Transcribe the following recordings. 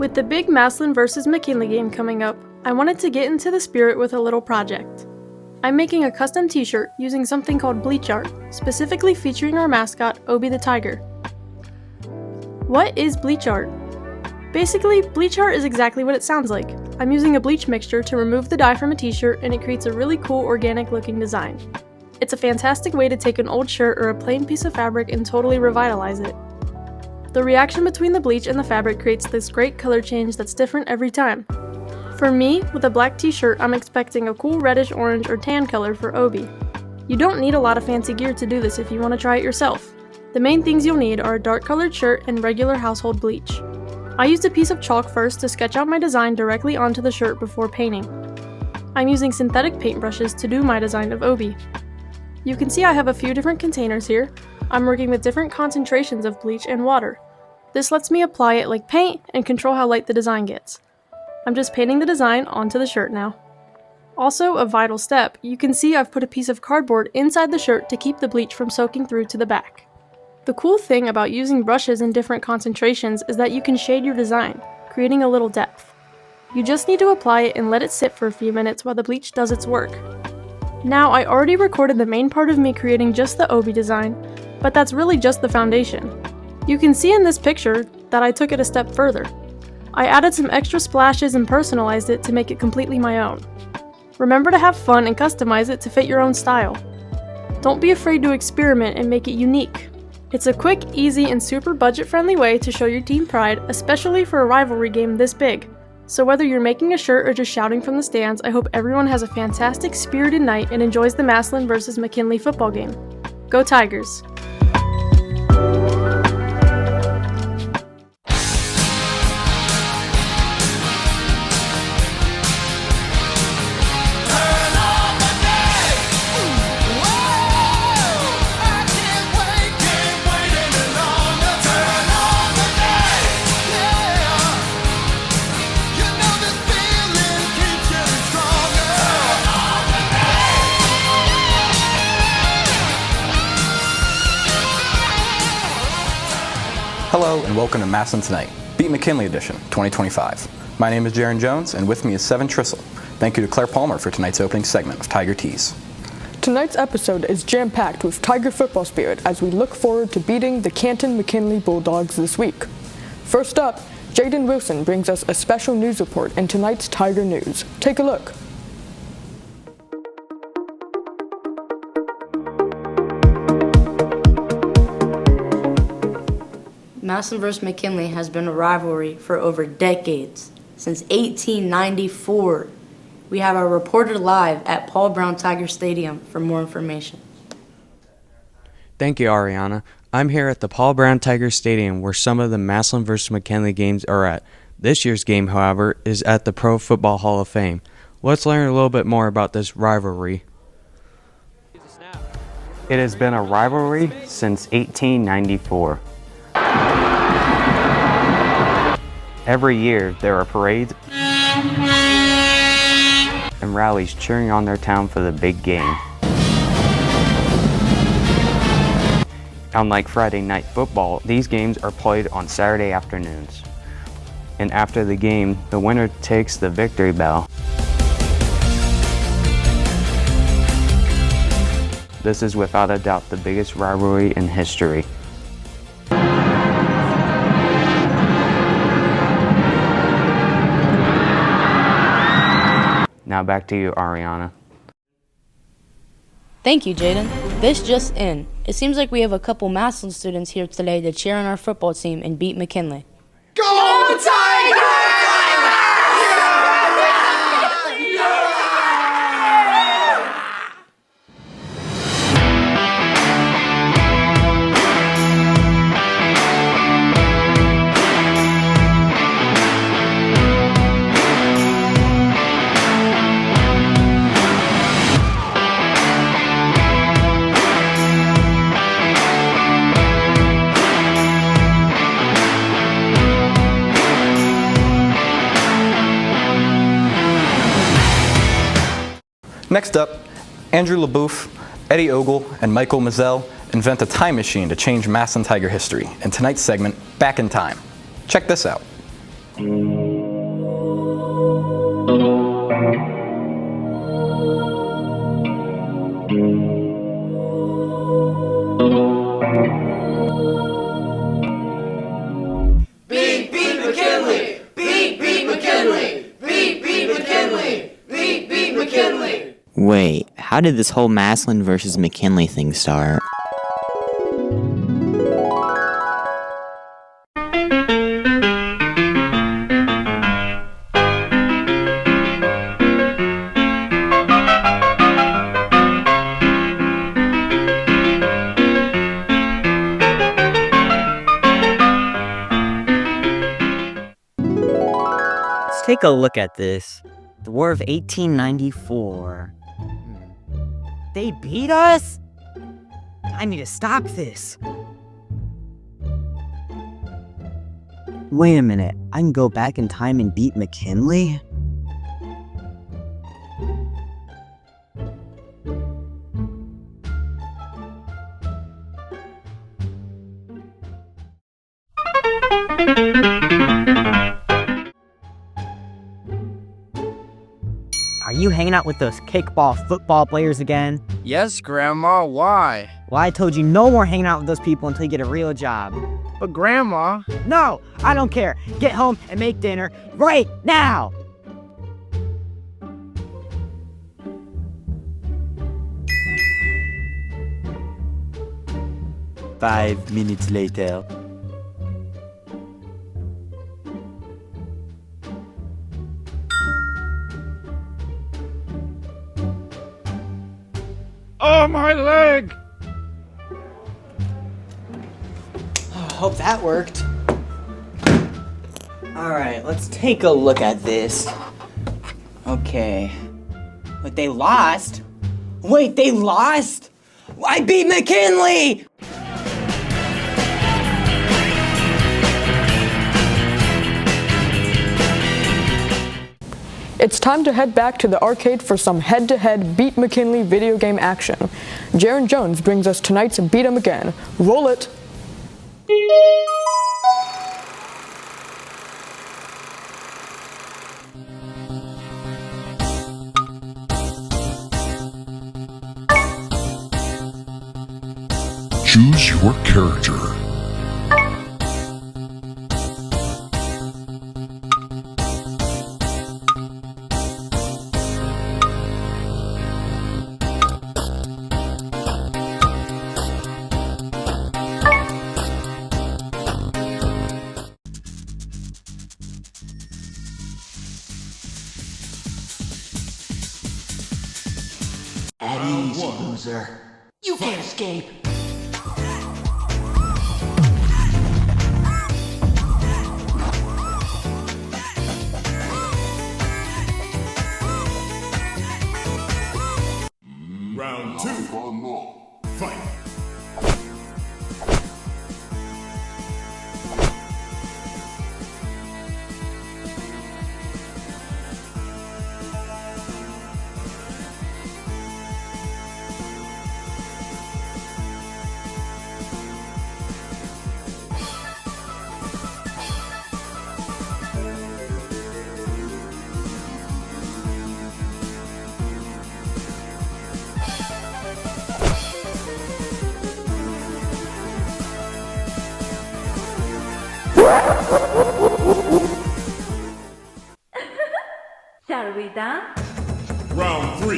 With the big Massillon vs. McKinley game coming up, I wanted to get into the spirit with a little project. I'm making a custom t-shirt using something called bleach art, specifically featuring our mascot, Obi the Tiger. What is bleach art? Basically, bleach art is exactly what it sounds like. I'm using a bleach mixture to remove the dye from a t-shirt and it creates a really cool organic looking design. It's a fantastic way to take an old shirt or a plain piece of fabric and totally revitalize it. The reaction between the bleach and the fabric creates this great color change that's different every time. For me, with a black t-shirt, I'm expecting a cool reddish orange or tan color for Obi. You don't need a lot of fancy gear to do this if you want to try it yourself. The main things you'll need are a dark colored shirt and regular household bleach. I used a piece of chalk first to sketch out my design directly onto the shirt before painting. I'm using synthetic paintbrushes to do my design of Obi. You can see I have a few different containers here. I'm working with different concentrations of bleach and water. This lets me apply it like paint and control how light the design gets. I'm just painting the design onto the shirt now. Also, a vital step, you can see I've put a piece of cardboard inside the shirt to keep the bleach from soaking through to the back. The cool thing about using brushes in different concentrations is that you can shade your design, creating a little depth. You just need to apply it and let it sit for a few minutes while the bleach does its work. Now, I already recorded the main part of me creating just the Obi design, but that's really just the foundation. You can see in this picture that I took it a step further. I added some extra splashes and personalized it to make it completely my own. Remember to have fun and customize it to fit your own style. Don't be afraid to experiment and make it unique. It's a quick, easy, and super budget-friendly way to show your team pride, especially for a rivalry game this big. So whether you're making a shirt or just shouting from the stands, I hope everyone has a fantastic spirited night and enjoys the Massillon vs. McKinley football game. Go Tigers! Hello and welcome to Massillon Tonight, Beat McKinley Edition 2025. My name is Jaron Jones and with me is Seven Trissel. Thank you to Claire Palmer for tonight's opening segment of Tiger Tees. Tonight's episode is jam-packed with Tiger football spirit as we look forward to beating the Canton McKinley Bulldogs this week. First up, Jaden Wilson brings us a special news report in tonight's Tiger News. Take a look. Massillon vs. McKinley has been a rivalry for over decades, since 1894. We have our reporter live at Paul Brown Tiger Stadium for more information. Thank you, Ariana. I'm here at the Paul Brown Tiger Stadium where some of the Massillon vs. McKinley games are at. This year's game, however, is at the Pro Football Hall of Fame. Let's learn a little bit more about this rivalry. It has been a rivalry since 1894. Every year, there are parades and rallies cheering on their town for the big game. Unlike Friday night football, these games are played on Saturday afternoons. And after the game, the winner takes the victory bell. This is without a doubt the biggest rivalry in history. Now back to you, Ariana. Thank you, Jaden. This just in. It seems like we have a couple Massillon students here today to cheer on our football team and beat McKinley. Go Tigers! Next up, Andrew LaBouffe, Eddie Ogle, and Michael Mazzell invent a time machine to change Massillon Tiger history in tonight's segment, Back in Time. Check this out. Beat McKinley! Beat McKinley! Beat McKinley! Beat McKinley! Wait, how did this whole Massillon versus McKinley thing start? Let's take a look at this. The War of 1894. They beat us? I need to stop this. Wait a minute, I can go back in time and beat McKinley? Are you hanging out with those kickball football players again? Yes, Grandma, why? Well, I told you no more hanging out with those people until you get a real job. But Grandma... No, I don't care. Get home and make dinner right now! "5 minutes later. Oh, my leg! Hope that worked. Alright, let's take a look at this. Okay. But they lost? Wait, they lost? I beat McKinley! It's time to head back to the arcade for some head-to-head Beat McKinley video game action. Jaron Jones brings us tonight's Beat 'em Again. Roll it! Choose your character. At ease, loser. You can't escape. Round 2. Fight. Shall we dance? Round 3.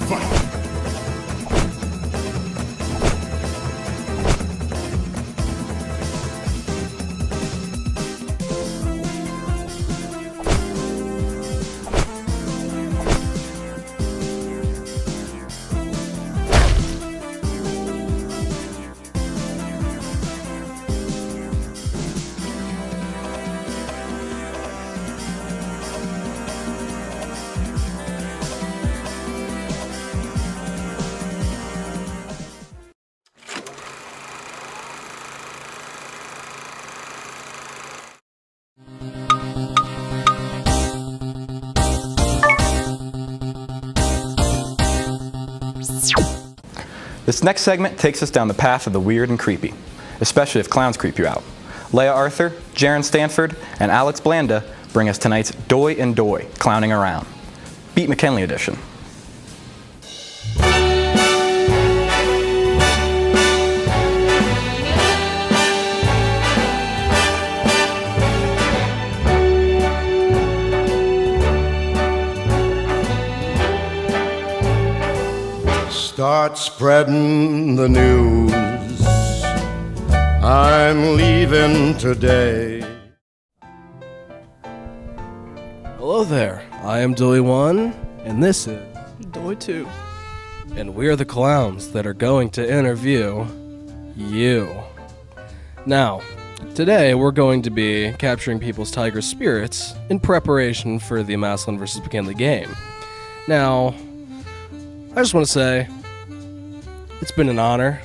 Fight. This next segment takes us down the path of the weird and creepy, especially if clowns creep you out. Leah Arthur, Jaron Stanford, and Alex Blanda bring us tonight's Doy and Doy, Clowning Around. Beat McKinley edition. Start spreading the news. I'm leaving today. Hello there, I am Doy 1, and this is Doy 2. And we are the clowns that are going to interview you. Now, today we're going to be capturing people's tiger spirits in preparation for the Massillon versus McKinley game. Now, I just want to say, it's been an honor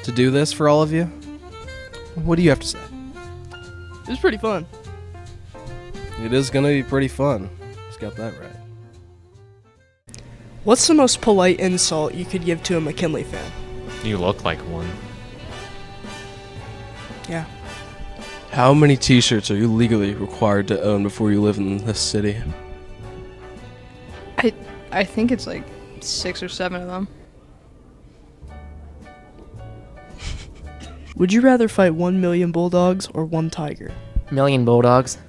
to do this for all of you. What do you have to say? It was pretty fun. It is going to be pretty fun. Just got that right. What's the most polite insult you could give to a McKinley fan? You look like one. Yeah. How many t-shirts are you legally required to own before you live in this city? I think it's like 6 or 7 of them. Would you rather fight 1 million bulldogs or 1 tiger? Million bulldogs.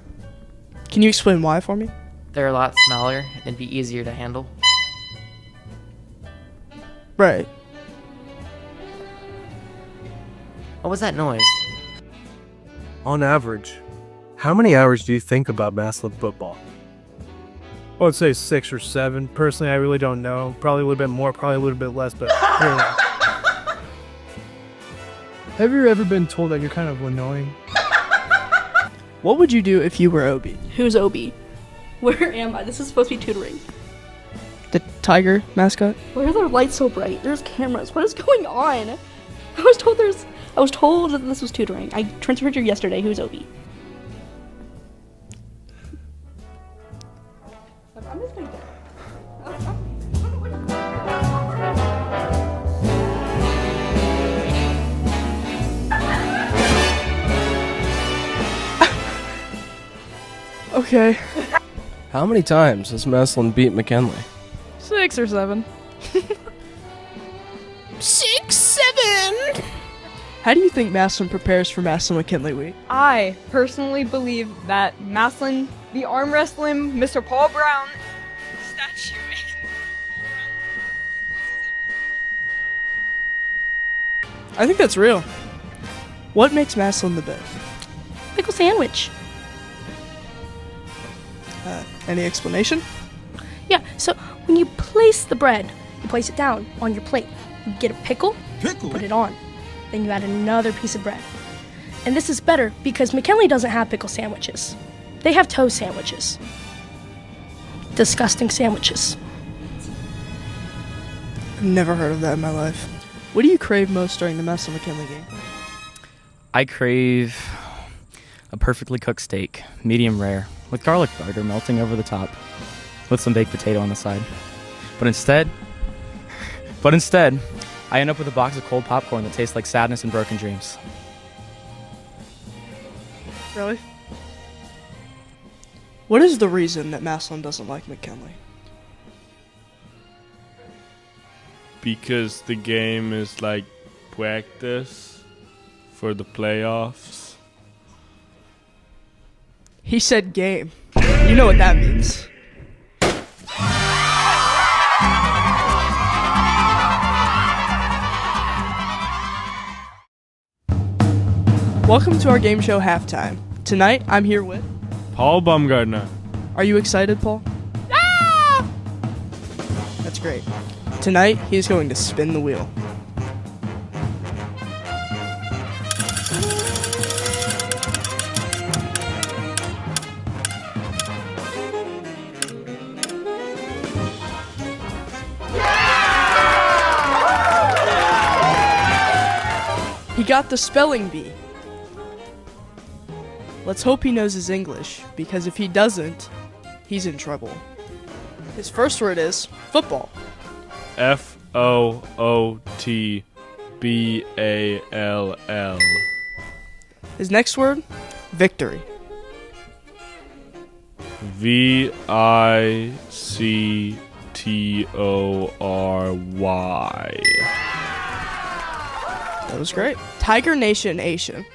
Can you explain why for me? They're a lot smaller and be easier to handle. Right. What was that noise? On average, how many hours do you think about Massillon football? I would say 6 or 7. Personally, I really don't know. Probably a little bit more, probably a little bit less, but yeah. Have you ever been told that you're kind of annoying? What would you do if you were Obi? Who's Obi? Where am I? This is supposed to be tutoring. The tiger mascot? Why are their lights so bright? There's cameras. What is going on? I was told that this was tutoring. I transferred here yesterday. Who's Obi? I'm just gonna go. Okay. How many times has Massillon beat McKinley? 6 or 7. 6, 7! How do you think Massillon prepares for Massillon McKinley week? I personally believe that Massillon, the arm wrestling Mr. Paul Brown statue. I think that's real. What makes Massillon the best? Pickle sandwich. Any explanation? Yeah, so when you place the bread, you place it down on your plate. You get a pickle, put it on. Then you add another piece of bread. And this is better because McKinley doesn't have pickle sandwiches. They have toast sandwiches. Disgusting sandwiches. I've never heard of that in my life. What do you crave most during the Massillon McKinley game? I crave a perfectly cooked steak, medium rare, with garlic butter melting over the top, with some baked potato on the side. But instead, I end up with a box of cold popcorn that tastes like sadness and broken dreams. Really? What is the reason that Massillon doesn't like McKinley? Because the game is like practice for the playoffs. He said game. You know what that means. Welcome to our game show halftime. Tonight, I'm here with Paul Baumgartner. Are you excited, Paul? Ah! That's great. Tonight, he's going to spin the wheel. He got the spelling bee. Let's hope he knows his English, because if he doesn't, he's in trouble. His first word is football. Football. His next word, victory. VICTORY. That was great. Tiger Nation Asian.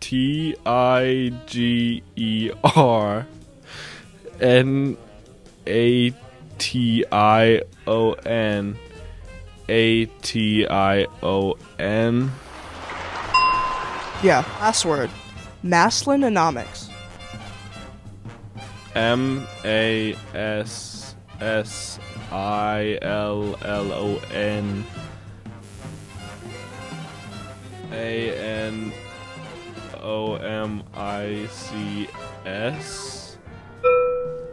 TIGERNATION. Yeah, last word. Massillon-onomics. MASSILLONANOMICS.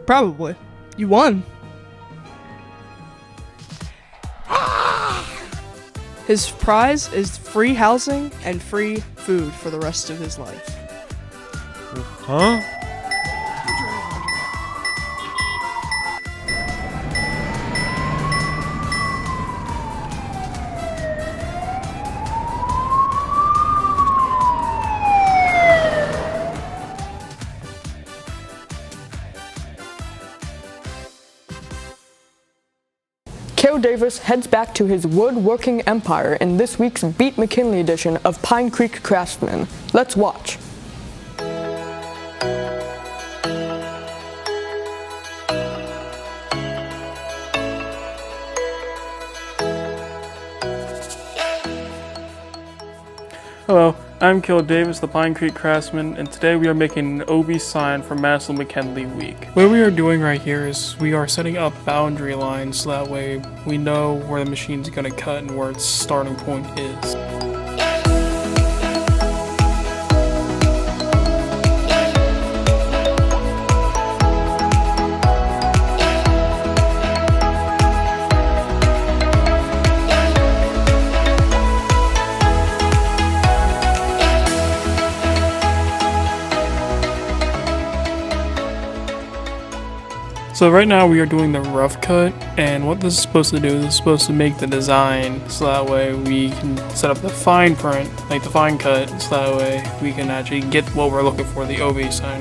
Probably. You won. His prize is free housing and free food for the rest of his life. Huh? Cale Davis heads back to his woodworking empire in this week's Beat McKinley edition of Pine Creek Craftsman. Let's watch. Hello, I'm Cale Davis, the Pine Creek Craftsman, and today we are making an OB sign for Massillon McKinley Week. What we are doing right here is we are setting up boundary lines so that way we know where the machine's going to cut and where its starting point is. So right now we are doing the rough cut, and what this is supposed to do is it's supposed to make the design so that way we can set up the fine print, like the fine cut, so that way we can actually get what we're looking for, the OB sign.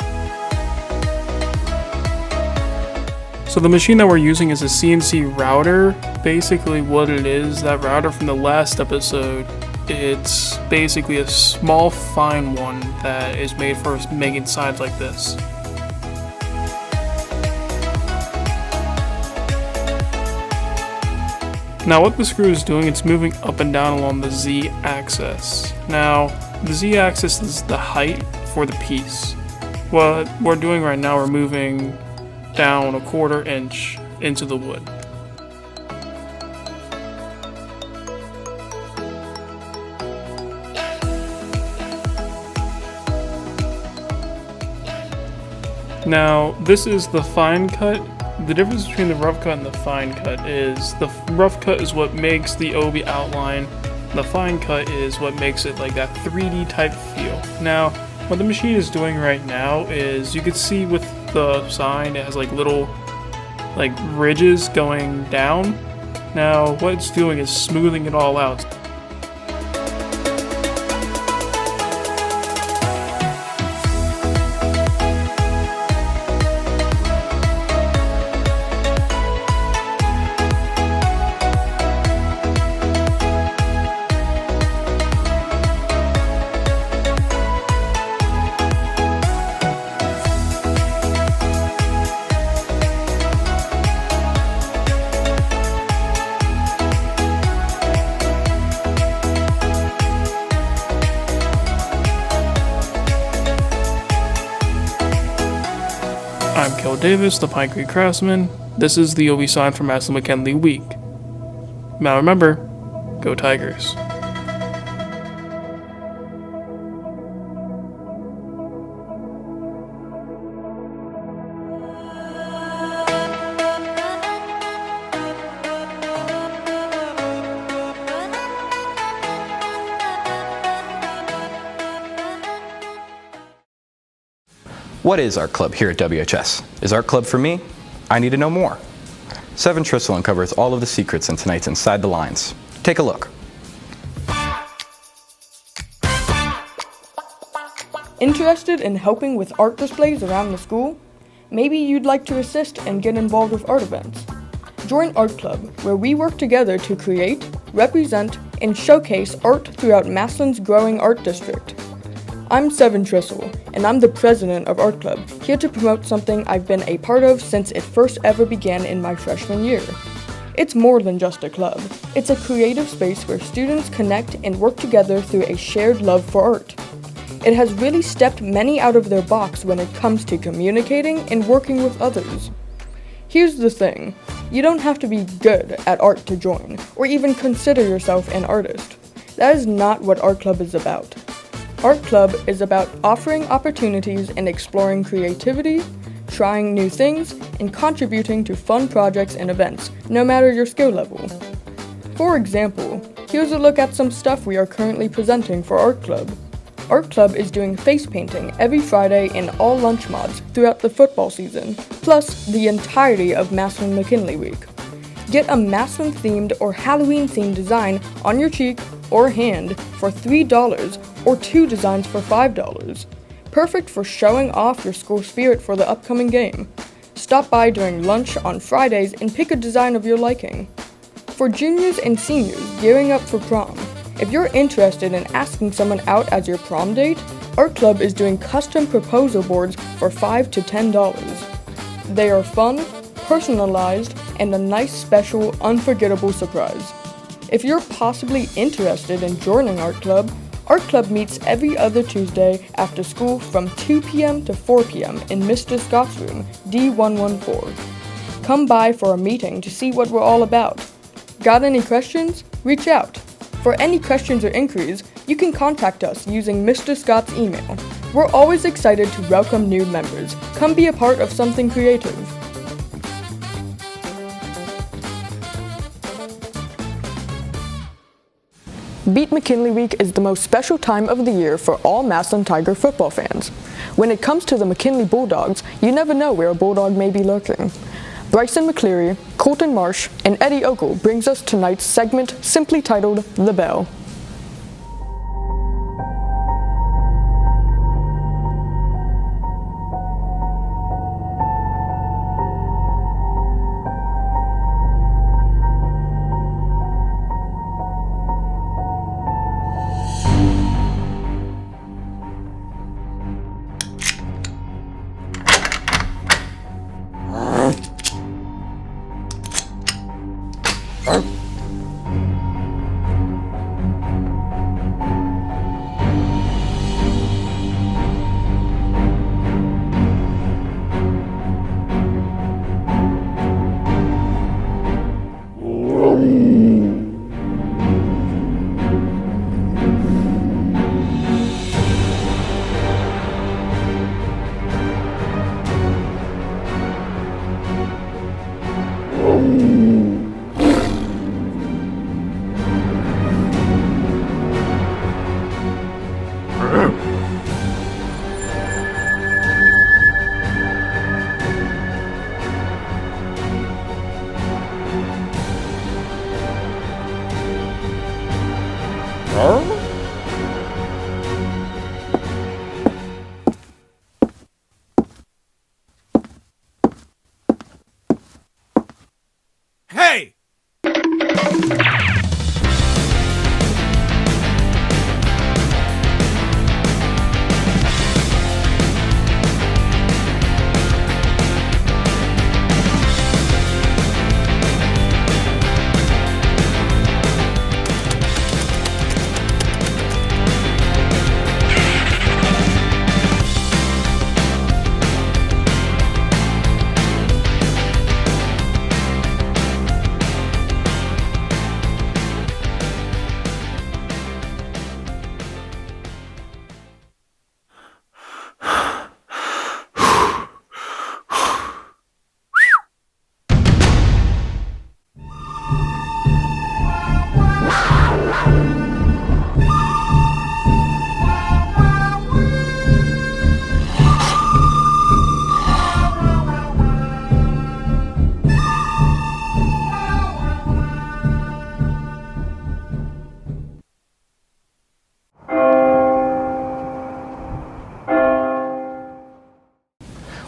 So the machine that we're using is a CNC router. Basically what it is, that router from the last episode, it's basically a small fine one that is made for making signs like this. Now what the screw is doing, it's moving up and down along the Z-axis. Now, the Z-axis is the height for the piece. What we're doing right now, we're moving down 1/4 inch into the wood. Now, this is the fine cut. The difference between the rough cut and the fine cut is the rough cut is what makes the OB outline. The fine cut is what makes it like that 3D type feel. Now, what the machine is doing right now is you can see with the sign, it has like little like ridges going down. Now, what it's doing is smoothing it all out. I'm Cale Davis, the Pine Creek Craftsman. This is the OB sign for Massillon McKinley Week. Now remember, go Tigers. What is Art Club here at WHS? Is Art Club for me? I need to know more. Seven Trissel uncovers all of the secrets in tonight's Inside the Lines. Take a look. Interested in helping with art displays around the school? Maybe you'd like to assist and get involved with art events. Join Art Club, where we work together to create, represent, and showcase art throughout Massillon's growing art district. I'm Seven Trissel, and I'm the president of Art Club, here to promote something I've been a part of since it first ever began in my freshman year. It's more than just a club. It's a creative space where students connect and work together through a shared love for art. It has really stepped many out of their box when it comes to communicating and working with others. Here's the thing, you don't have to be good at art to join, or even consider yourself an artist. That is not what Art Club is about. Art Club is about offering opportunities and exploring creativity, trying new things, and contributing to fun projects and events, no matter your skill level. For example, here's a look at some stuff we are currently presenting for Art Club. Art Club is doing face painting every Friday in all lunch mods throughout the football season, plus the entirety of Massillon McKinley Week. Get a Massillon-themed or Halloween-themed design on your cheek or hand for $3 or 2 designs for $5. Perfect for showing off your school spirit for the upcoming game. Stop by during lunch on Fridays and pick a design of your liking. For juniors and seniors gearing up for prom, if you're interested in asking someone out as your prom date, Art Club is doing custom proposal boards for $5 to $10. They are fun, personalized, and a nice, special, unforgettable surprise. If you're possibly interested in joining Art Club meets every other Tuesday after school from 2 p.m. to 4 p.m. in Mr. Scott's room, D114. Come by for a meeting to see what we're all about. Got any questions? Reach out. For any questions or inquiries, you can contact us using Mr. Scott's email. We're always excited to welcome new members. Come be a part of something creative. Beat McKinley Week is the most special time of the year for all Massillon Tiger football fans. When it comes to the McKinley Bulldogs, you never know where a Bulldog may be lurking. Bryson McCleary, Colton Marsh, and Eddie Ogle brings us tonight's segment simply titled The Bell. Hey!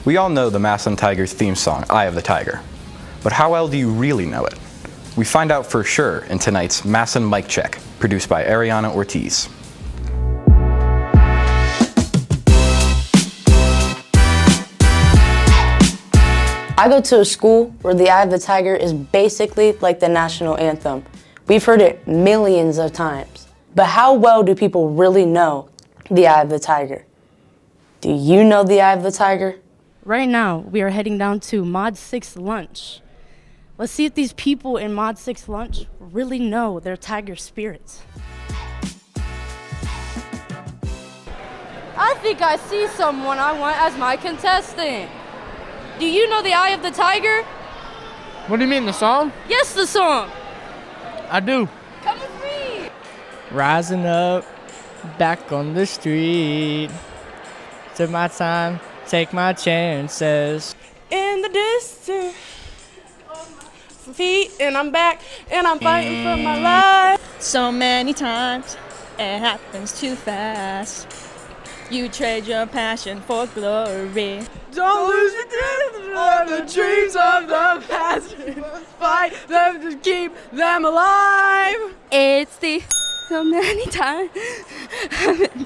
We all know the Massillon Tigers theme song, Eye of the Tiger. But how well do you really know it? We find out for sure in tonight's Massillon Mic Check, produced by Ariana Ortiz. I go to a school where the Eye of the Tiger is basically like the national anthem. We've heard it millions of times. But how well do people really know the Eye of the Tiger? Do you know the Eye of the Tiger? Right now, we are heading down to Mod 6 lunch. Let's see if these people in Mod 6 lunch really know their tiger spirits. I think I see someone I want as my contestant. Do you know the Eye of the Tiger? What do you mean, the song? Yes, the song. I do. Come with me. Rising up, back on the street. Took my time, take my chances. In the distance, feet, and I'm back, and I'm fighting for my life. So many times, it happens too fast. You trade your passion for glory. Don't lose your grip on the dreams of the past. Fight them to keep them alive. It's the so many times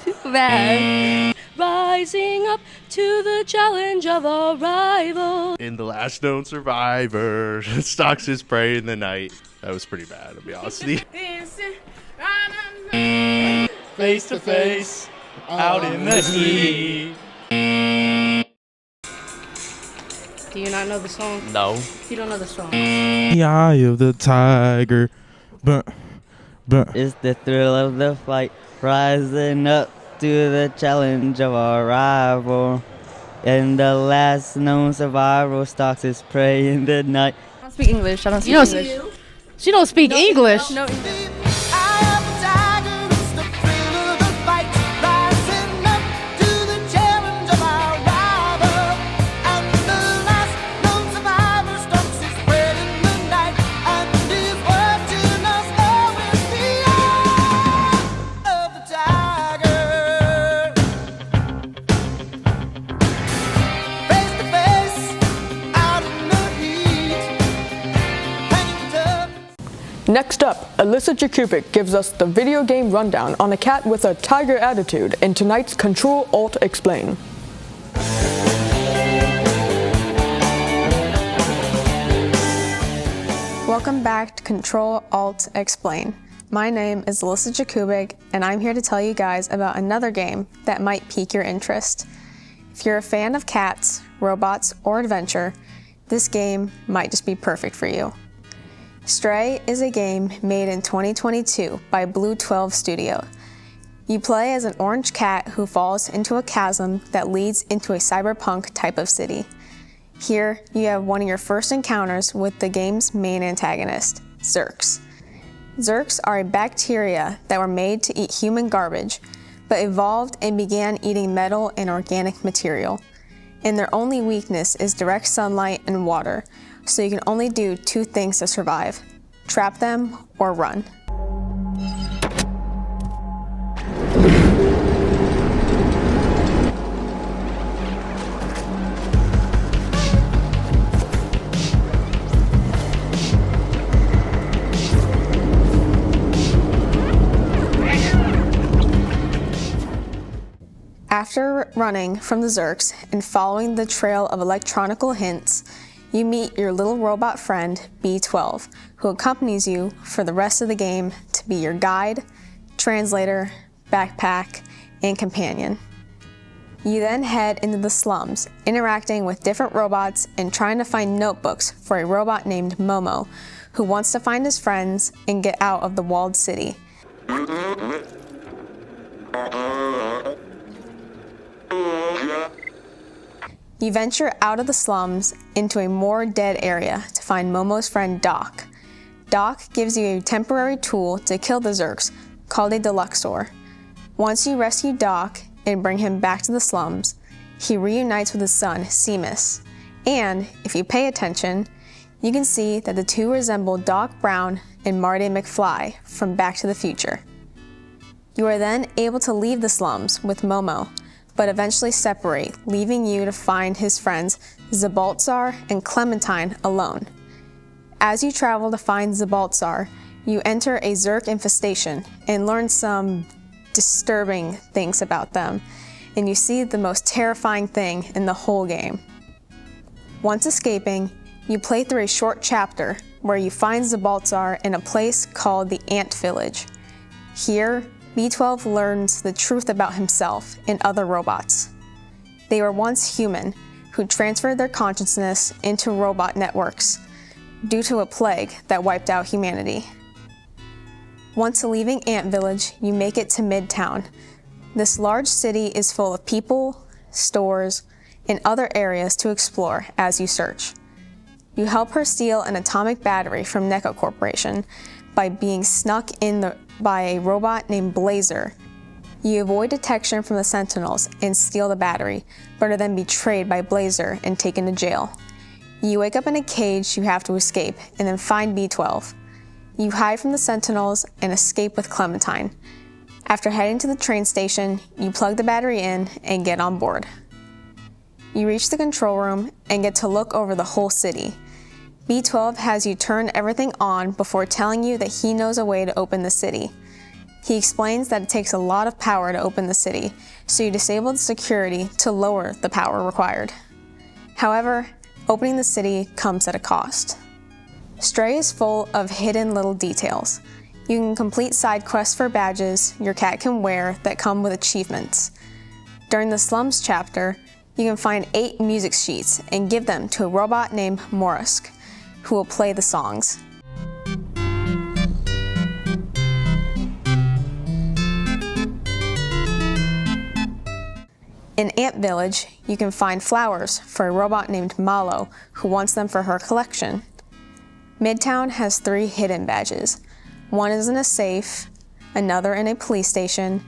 too fast. Rising up to the challenge of a rival. In the last known survivor, stalks his prey in the night. That was pretty bad, to be honest with you. Face to face, out in the heat. Do you not know the song? No. You don't know the song. The eye of the tiger. But. It's the thrill of the fight, rising up to the challenge of our rival. And the last known survivor stalks his prey in the night. I don't speak English. I don't speak English. She don't speak English. No. Next up, Alyssa Jakubic gives us the video game rundown on a cat with a tiger attitude in tonight's Control-Alt-Explain. Welcome back to Control-Alt-Explain. My name is Alyssa Jakubic, and I'm here to tell you guys about another game that might pique your interest. If you're a fan of cats, robots, or adventure, this game might just be perfect for you. Stray is a game made in 2022 by Blue 12 Studio. You play as an orange cat who falls into a chasm that leads into a cyberpunk type of city. Here, you have one of your first encounters with the game's main antagonist, Zurks. Zurks are a bacteria that were made to eat human garbage, but evolved and began eating metal and organic material. And their only weakness is direct sunlight and water, so you can only do two things to survive: trap them or run. After running from the Zurks and following the trail of electronical hints, you meet your little robot friend, B12, who accompanies you for the rest of the game to be your guide, translator, backpack, and companion. You then head into the slums, interacting with different robots and trying to find notebooks for a robot named Momo, who wants to find his friends and get out of the walled city. You venture out of the slums into a more dead area to find Momo's friend Doc. Doc gives you a temporary tool to kill the Zurks called a Deluxor. Once you rescue Doc and bring him back to the slums, he reunites with his son, Seamus. And if you pay attention, you can see that the two resemble Doc Brown and Marty McFly from Back to the Future. You are then able to leave the slums with Momo, but eventually separate, leaving you to find his friends Zabaltzar and Clementine alone. As you travel to find Zabaltzar, you enter a Zerk infestation and learn some disturbing things about them, and you see the most terrifying thing in the whole game. Once escaping, you play through a short chapter where you find Zabaltzar in a place called the Ant Village. Here, B12 learns the truth about himself and other robots. They were once human, who transferred their consciousness into robot networks due to a plague that wiped out humanity. Once leaving Ant Village, you make it to Midtown. This large city is full of people, stores, and other areas to explore as you search. You help her steal an atomic battery from Neko Corporation by being snuck in by a robot named Blazer. You avoid detection from the Sentinels and steal the battery, but are then betrayed by Blazer and taken to jail. You wake up in a cage you have to escape, and then find B12. You hide from the Sentinels and escape with Clementine. After heading to the train station, you plug the battery in and get on board. You reach the control room and get to look over the whole city. B12 has you turn everything on before telling you that he knows a way to open the city. He explains that it takes a lot of power to open the city, so you disable the security to lower the power required. However, opening the city comes at a cost. Stray is full of hidden little details. You can complete side quests for badges your cat can wear that come with achievements. During the Slums chapter, you can find 8 music sheets and give them to a robot named Morisk, who will play the songs. In Ant Village, you can find flowers for a robot named Malo, who wants them for her collection. Midtown has 3 hidden badges. One is in a safe, another in a police station,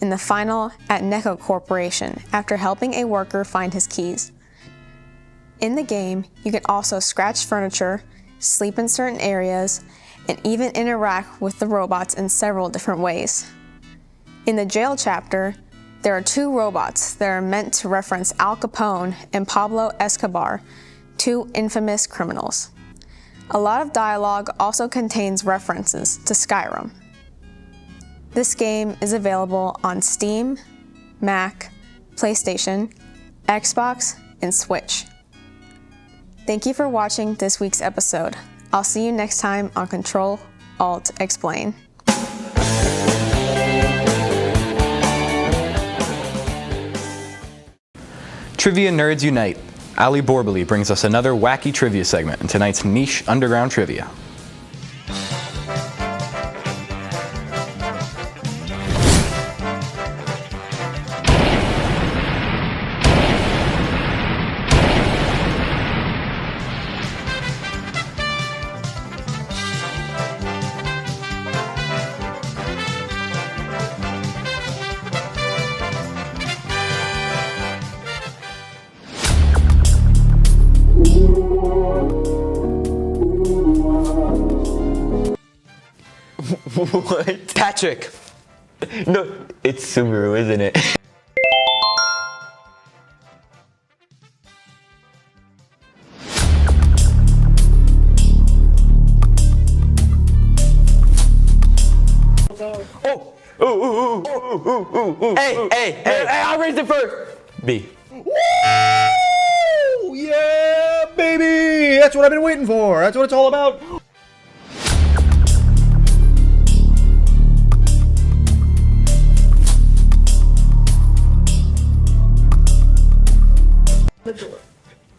and the final at Neko Corporation after helping a worker find his keys. In the game, you can also scratch furniture, sleep in certain areas, and even interact with the robots in several different ways. In the jail chapter, there are 2 robots that are meant to reference Al Capone and Pablo Escobar, 2 infamous criminals. A lot of dialogue also contains references to Skyrim. This game is available on Steam, Mac, PlayStation, Xbox, and Switch. Thank you for watching this week's episode. I'll see you next time on Control, Alt, Explain. Trivia Nerds Unite. Ali Borbely brings us another wacky trivia segment in tonight's niche underground trivia. What? Patrick! No, it's Subaru, isn't it? Hey, I raised it first! B. Woo! Yeah, baby! That's what I've been waiting for. That's what it's all about.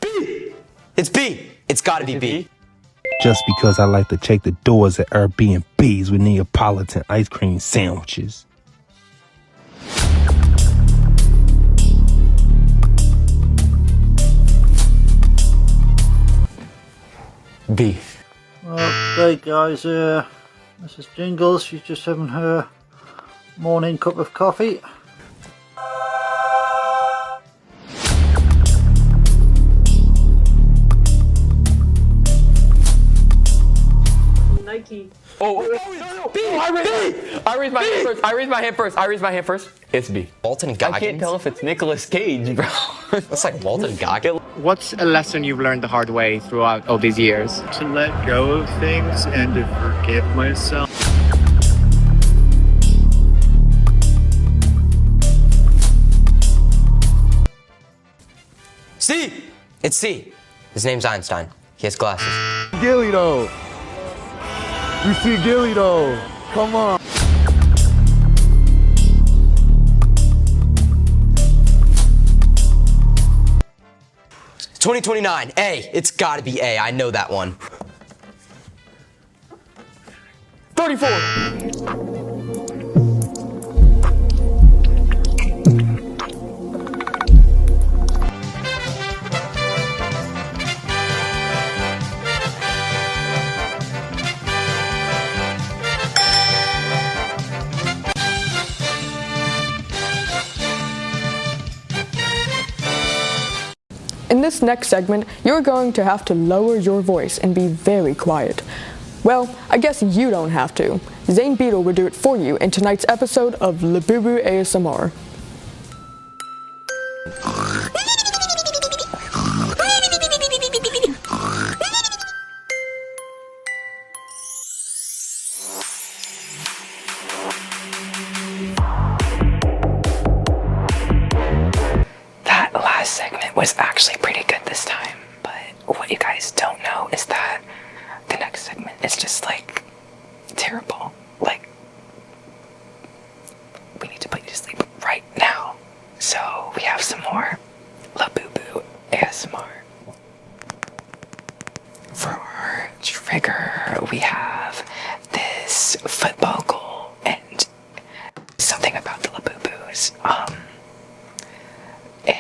B! It's B! It's gotta be B. Just because I like to check the doors at Airbnbs with Neapolitan ice cream sandwiches. B. Okay guys, this is Jingles. She's just having her morning cup of coffee. Nike. No. B! I raised my hand first. It's B. Walton Goggins? I can't tell if it's Nicolas Cage, bro. That's like Walton Goggins. What's a lesson you've learned the hard way throughout all these years? To let go of things and to forgive myself. C! It's C. His name's Einstein. He has glasses. Gilly though. You see Gilly though. Come on. It's 2029. A. It's gotta be A. I know that one. 34. In this next segment, you're going to have to lower your voice and be very quiet. Well, I guess you don't have to. Zane Beetle will do it for you in tonight's episode of Labubu ASMR. That last segment was actually pretty good this time, but what you guys don't know is that the next segment is just like terrible. Like, we need to put you to sleep right now. So we have some more Labubu ASMR. For our trigger, we have this football goal and something about the Labubus. In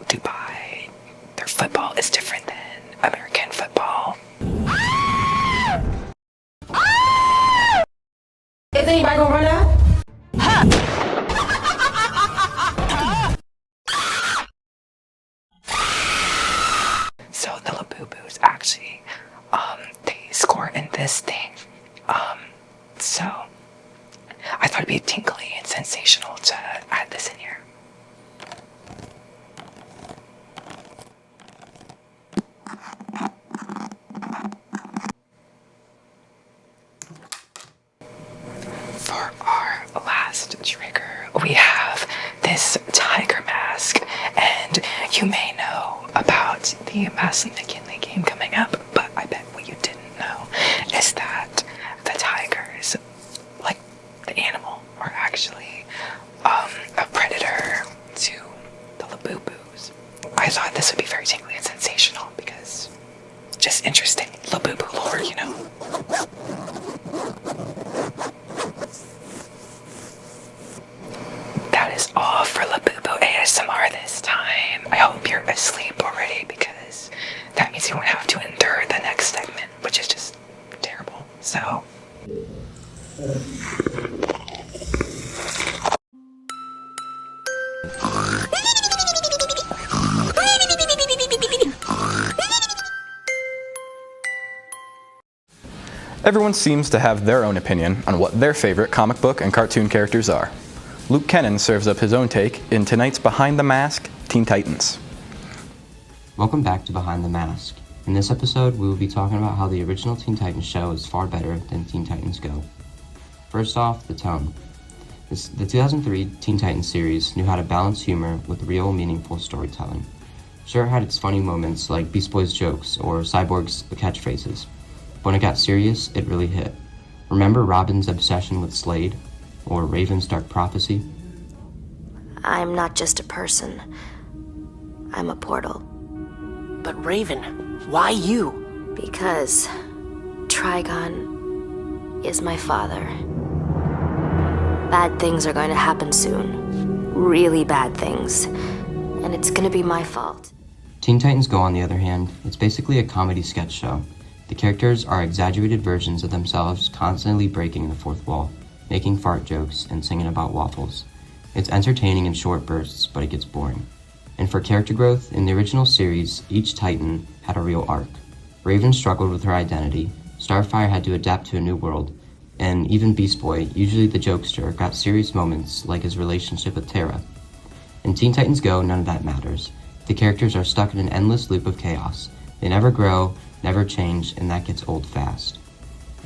Dubai, their football is different than American football. Is anybody gonna run out? So the Labubus actually, they score in this thing. So I thought it'd be tinkly and sensational to add this in here. For our last trigger, we have this tiger mask, and you may know about the Massillon McKinley game coming up, but I bet what you didn't know is that the tigers, like the animal, are actually a predator to the Labubus. I thought this would be very tingly and sensational because just interesting Labubu lore, you know. That is all for Labubu ASMR this time. I hope you're asleep already because that means you won't have to endure the next segment, which is just terrible. So. Everyone seems to have their own opinion on what their favorite comic book and cartoon characters are. Luke Kennan serves up his own take in tonight's Behind the Mask, Teen Titans. Welcome back to Behind the Mask. In this episode, we will be talking about how the original Teen Titans show is far better than Teen Titans Go. First off, the tone. The 2003 Teen Titans series knew how to balance humor with real, meaningful storytelling. Sure, it had its funny moments like Beast Boy's jokes or Cyborg's catchphrases. But when it got serious, it really hit. Remember Robin's obsession with Slade? Or Raven's dark prophecy? I'm not just a person. I'm a portal. But Raven, why you? Because Trigon is my father. Bad things are going to happen soon. Really bad things. And it's gonna be my fault. Teen Titans Go, on the other hand, it's basically a comedy sketch show. The characters are exaggerated versions of themselves, constantly breaking the fourth wall, making fart jokes, and singing about waffles. It's entertaining in short bursts, but it gets boring. And for character growth, in the original series, each Titan had a real arc. Raven struggled with her identity, Starfire had to adapt to a new world, and even Beast Boy, usually the jokester, got serious moments like his relationship with Terra. In Teen Titans Go, none of that matters. The characters are stuck in an endless loop of chaos. They never grow, never change, and that gets old fast.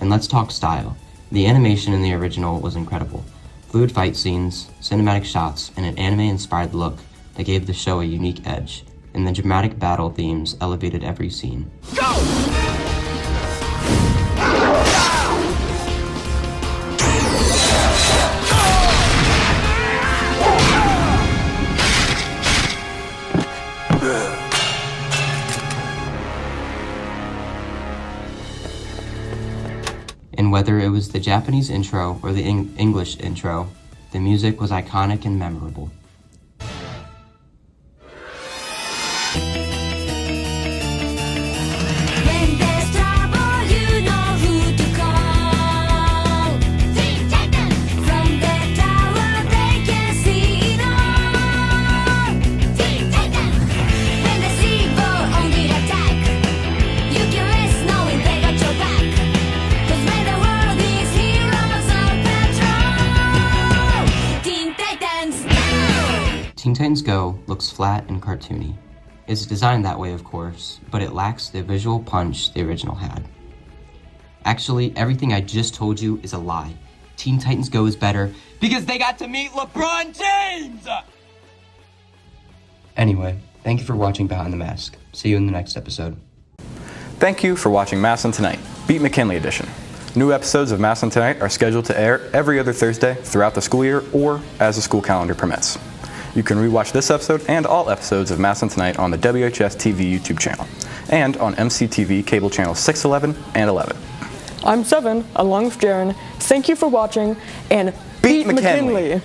And let's talk style. The animation in the original was incredible. Fluid fight scenes, cinematic shots, and an anime-inspired look that gave the show a unique edge, and the dramatic battle themes elevated every scene. And whether it was the Japanese intro or the English intro, the music was iconic and memorable. Teen Titans Go looks flat and cartoony. It's designed that way, of course, but it lacks the visual punch the original had. Actually, everything I just told you is a lie. Teen Titans Go is better because they got to meet LeBron James! Anyway, thank you for watching Behind the Mask. See you in the next episode. Thank you for watching Massillon Tonight, Beat McKinley edition. New episodes of Massillon Tonight are scheduled to air every other Thursday throughout the school year or as the school calendar permits. You can rewatch this episode and all episodes of Massillon Tonight on the WHS-TV YouTube channel and on MCTV cable channels 611 and 11. I'm Seven, along with Jaren. Thank you for watching, and beat McKinley!